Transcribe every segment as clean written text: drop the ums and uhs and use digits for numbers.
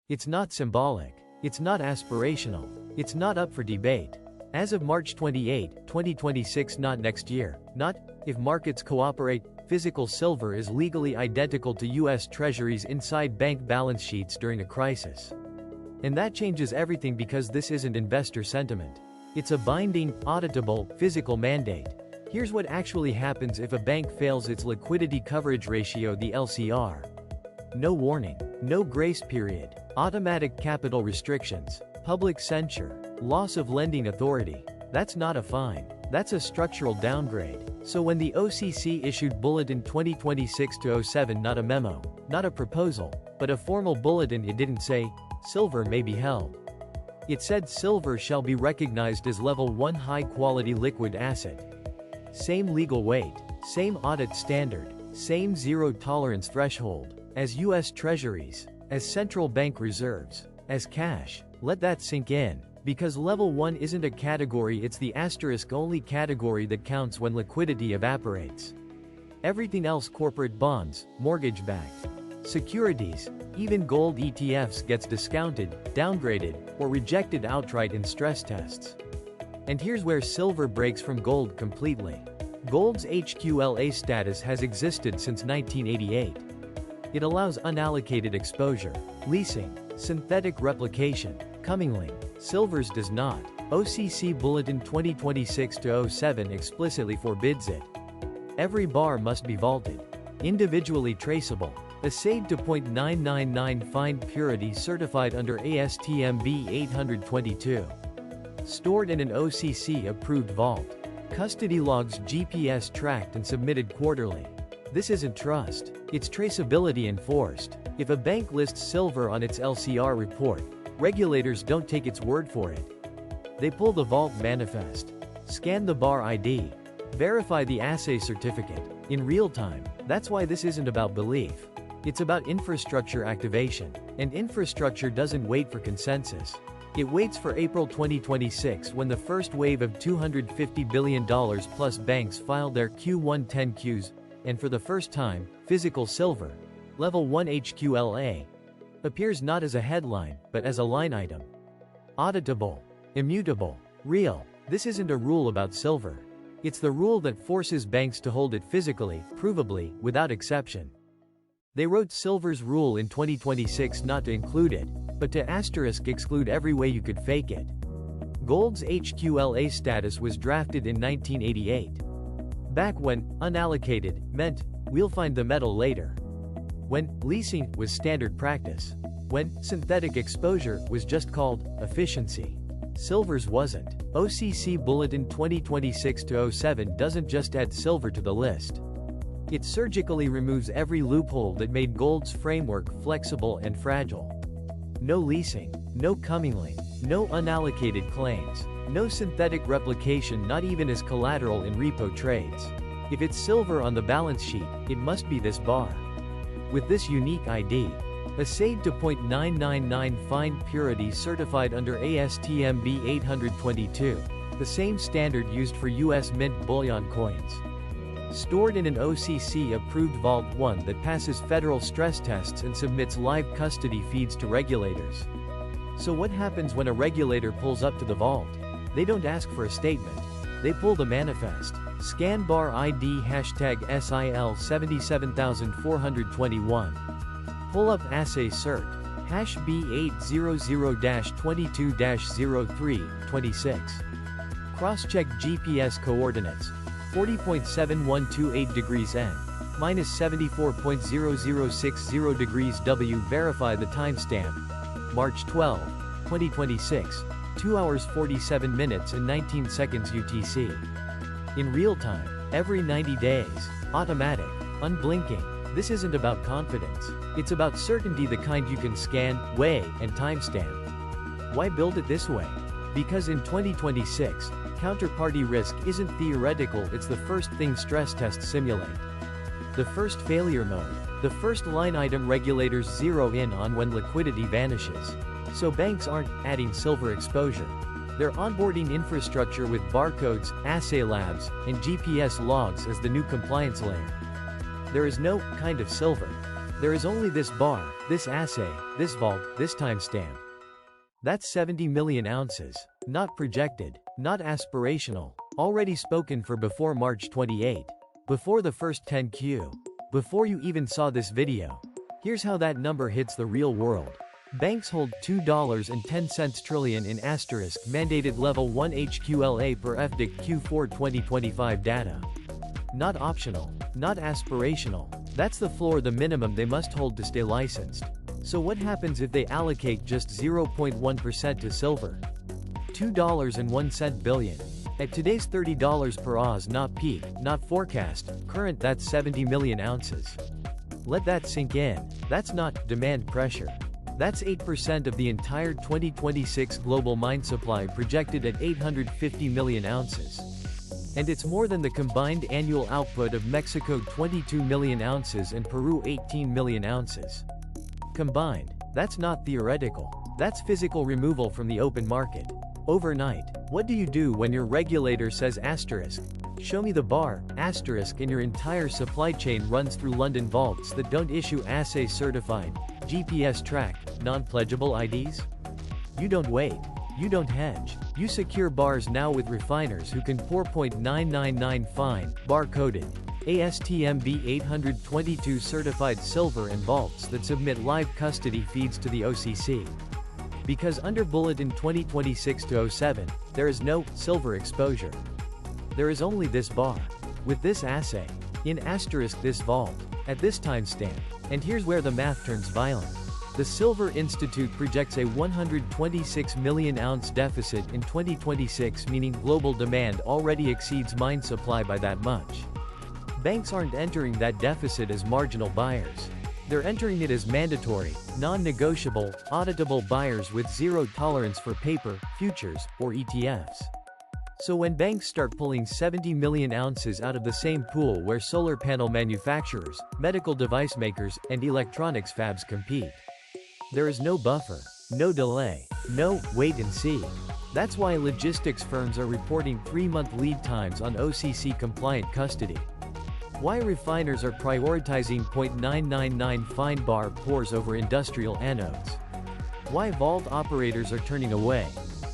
It's not symbolic. It's not aspirational. It's not up for debate. As of March 28, 2026, not next year, not if markets cooperate, physical silver is legally identical to U.S. Treasuries inside bank balance sheets during a crisis. And that changes everything because this isn't investor sentiment. It's a binding, auditable, physical mandate. Here's what actually happens if a bank fails its liquidity coverage ratio, the LCR. No warning, no grace period, automatic capital restrictions, public censure, loss of lending authority. That's not a fine. That's a structural downgrade. So when the OCC issued Bulletin 2026-07, not a memo, not a proposal, but a formal bulletin, it didn't say, silver may be held. It said silver shall be recognized as level 1 high-quality liquid asset. Same legal weight, same audit standard, same zero-tolerance threshold, as U.S. Treasuries, as central bank reserves, as cash. Let that sink in. Because level 1 isn't a category, it's the asterisk-only category that counts when liquidity evaporates. Everything else, corporate bonds, mortgage-backed securities, even gold ETFs, gets discounted, downgraded, or rejected outright in stress tests. And here's where silver breaks from gold completely. Gold's HQLA status has existed since 1988. It allows unallocated exposure, leasing, synthetic replication, commingling. Silver's does not. OCC Bulletin 2026-07 explicitly forbids it. Every bar must be vaulted, individually traceable, assayed to .999 fine purity, certified under ASTM B822. Stored in an OCC-approved vault. Custody logs GPS tracked and submitted quarterly. This isn't trust. It's traceability enforced. If a bank lists silver on its LCR report, regulators don't take its word for it. They pull the vault manifest, scan the bar ID, verify the assay certificate, in real time. That's why this isn't about belief. It's about infrastructure activation. And infrastructure doesn't wait for consensus. It waits for April 2026, when the first wave of $250 billion plus banks filed their Q1 10-Qs, and for the first time, physical silver, level 1 HQLA, appears not as a headline, but as a line item. Auditable, immutable, real. This isn't a rule about silver. It's the rule that forces banks to hold it physically, provably, without exception. They wrote silver's rule in 2026 not to include it, but to exclude every way you could fake it. Gold's HQLA status was drafted in 1988. Back when unallocated meant we'll find the metal later. When leasing was standard practice. When synthetic exposure was just called efficiency. Silver's wasn't. OCC Bulletin 2026-07 doesn't just add silver to the list. It surgically removes every loophole that made gold's framework flexible and fragile. No leasing, no commingling, no unallocated claims, no synthetic replication, not even as collateral in repo trades. If it's silver on the balance sheet, it must be this bar. With this unique ID, assayed to .999 fine purity, certified under ASTM B822, the same standard used for U.S. Mint bullion coins. Stored in an OCC-approved Vault 1 that passes federal stress tests and submits live custody feeds to regulators. So what happens when a regulator pulls up to the vault? They don't ask for a statement. They pull the manifest. Scan bar ID #SIL 77421. Pull up assay cert. B800-22-03-26. Cross-check GPS coordinates. 40.7128 degrees N. Minus 74.0060 degrees W. Verify the timestamp. March 12, 2026. 2 hours 47 minutes and 19 seconds UTC. In real time, every 90 days, automatic, unblinking. This isn't about confidence. It's about certainty, the kind you can scan, weigh, and timestamp. Why build it this way? Because in 2026, counterparty risk isn't theoretical, it's the first thing stress tests simulate. The first failure mode. The first line item regulators zero in on when liquidity vanishes. So banks aren't adding silver exposure. They're onboarding infrastructure with barcodes, assay labs, and GPS logs as the new compliance layer. There is no kind of silver. There is only this bar, this assay, this vault, this timestamp. That's 70 million ounces. Not projected, not aspirational, already spoken for before March 28. Before the first 10Q. Before you even saw this video. Here's how that number hits the real world. Banks hold $2.10 trillion in asterisk mandated level 1 HQLA per FDIC Q4 2025 data. Not optional, not aspirational. That's the floor, the minimum they must hold to stay licensed. So what happens if they allocate just 0.1% to silver? $2.01 billion. At today's $30 per oz, not peak, not forecast, current, that's 70 million ounces. Let that sink in. That's not demand pressure. That's 8% of the entire 2026 global mine supply projected at 850 million ounces. And it's more than the combined annual output of Mexico 22 million ounces and Peru 18 million ounces. Combined. That's not theoretical. That's physical removal from the open market. Overnight. What do you do when your regulator says asterisk? Show me the bar, asterisk, and your entire supply chain runs through London vaults that don't issue assay certified, GPS tracked, non-pledgeable IDs? You don't wait. You don't hedge. You secure bars now with refiners who can pour .999 fine, bar-coded, ASTM B822 certified silver and vaults that submit live custody feeds to the OCC. Because under Bulletin 2026-07, there is no silver exposure. There is only this bar. With this assay. In asterisk this vault. At this timestamp. And here's where the math turns violent. The Silver Institute projects a 126 million ounce deficit in 2026, meaning global demand already exceeds mine supply by that much. Banks aren't entering that deficit as marginal buyers. They're entering it as mandatory, non-negotiable, auditable buyers with zero tolerance for paper, futures, or ETFs. So when banks start pulling 70 million ounces out of the same pool where solar panel manufacturers, medical device makers, and electronics fabs compete, there is no buffer, no delay, no wait and see. That's why logistics firms are reporting 3-month lead times on OCC-compliant custody. Why refiners are prioritizing .999 fine bar pours over industrial anodes. Why vault operators are turning away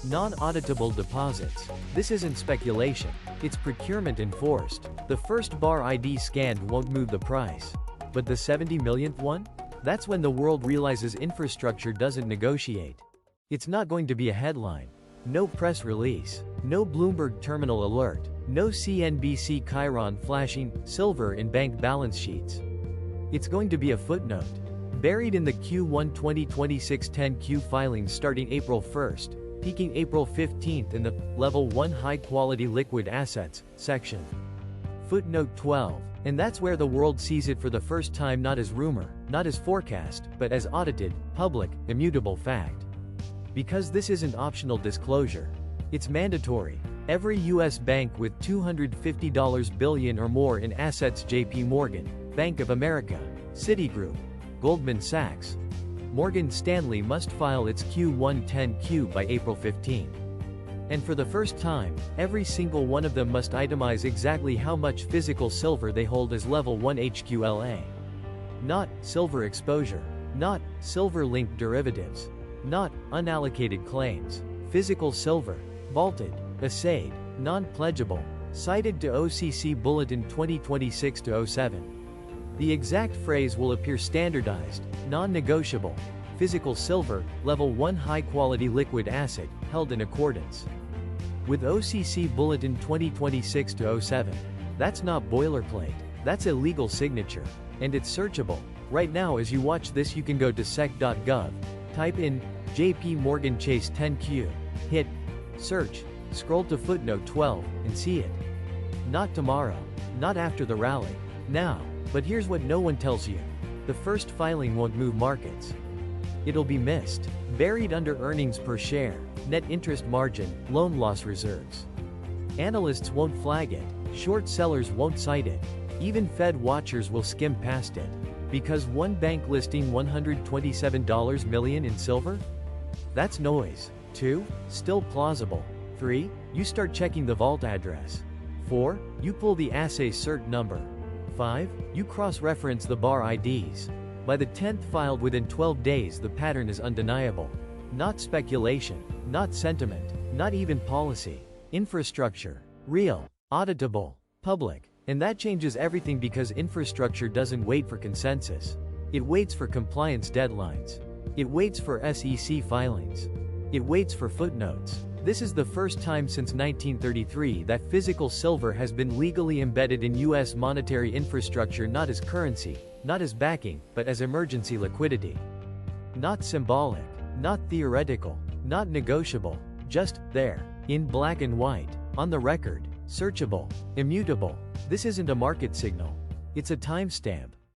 non-auditable deposits. This isn't speculation, it's procurement enforced. The first bar ID scanned won't move the price. But the 70 millionth one? That's when the world realizes infrastructure doesn't negotiate. It's not going to be a headline. No press release. No Bloomberg terminal alert. No CNBC Chiron flashing silver in bank balance sheets. It's going to be a footnote. Buried in the Q1 2026 10Q filings starting April 1st, peaking April 15th in the Level 1 High Quality Liquid Assets section. Footnote 12. And that's where the world sees it for the first time, not as rumor, not as forecast, but as audited, public, immutable fact. Because this isn't optional disclosure. It's mandatory. Every U.S. bank with $250 billion or more in assets, JP Morgan, Bank of America, Citigroup, Goldman Sachs, Morgan Stanley, must file its Q1 10Q by April 15. And for the first time, every single one of them must itemize exactly how much physical silver they hold as level 1 HQLA. Not silver exposure. Not silver-linked derivatives. Not unallocated claims. Physical silver. Vaulted. Assayed. Non-pledgeable. Cited to OCC Bulletin 2026-07. The exact phrase will appear standardized, non-negotiable. Physical silver, level 1 high-quality liquid asset, held in accordance with OCC Bulletin 2026-07. That's not boilerplate. That's a legal signature. And it's searchable. Right now as you watch this, you can go to sec.gov, type in JP Morgan Chase 10Q, hit search, scroll to footnote 12, and see it. Not tomorrow. Not after the rally. Now. But here's what no one tells you. The first filing won't move markets. It'll be missed. Buried under earnings per share, net interest margin, loan loss reserves. Analysts won't flag it. Short sellers won't cite it. Even Fed watchers will skim past it. Because one bank listing $127 million in silver? That's noise. 2. Still plausible. 3. You start checking the vault address. 4. You pull the assay cert number. 5. You cross-reference the bar IDs. By the 10th filed within 12 days, the pattern is undeniable. Not speculation, not sentiment, not even policy. Infrastructure. Real. Auditable. Public. And that changes everything because infrastructure doesn't wait for consensus. It waits for compliance deadlines. It waits for SEC filings. It waits for footnotes. This is the first time since 1933 that physical silver has been legally embedded in U.S. monetary infrastructure, not as currency, not as backing, but as emergency liquidity. Not symbolic, not theoretical, not negotiable, just there, in black and white, on the record, searchable, immutable. This isn't a market signal. It's a timestamp.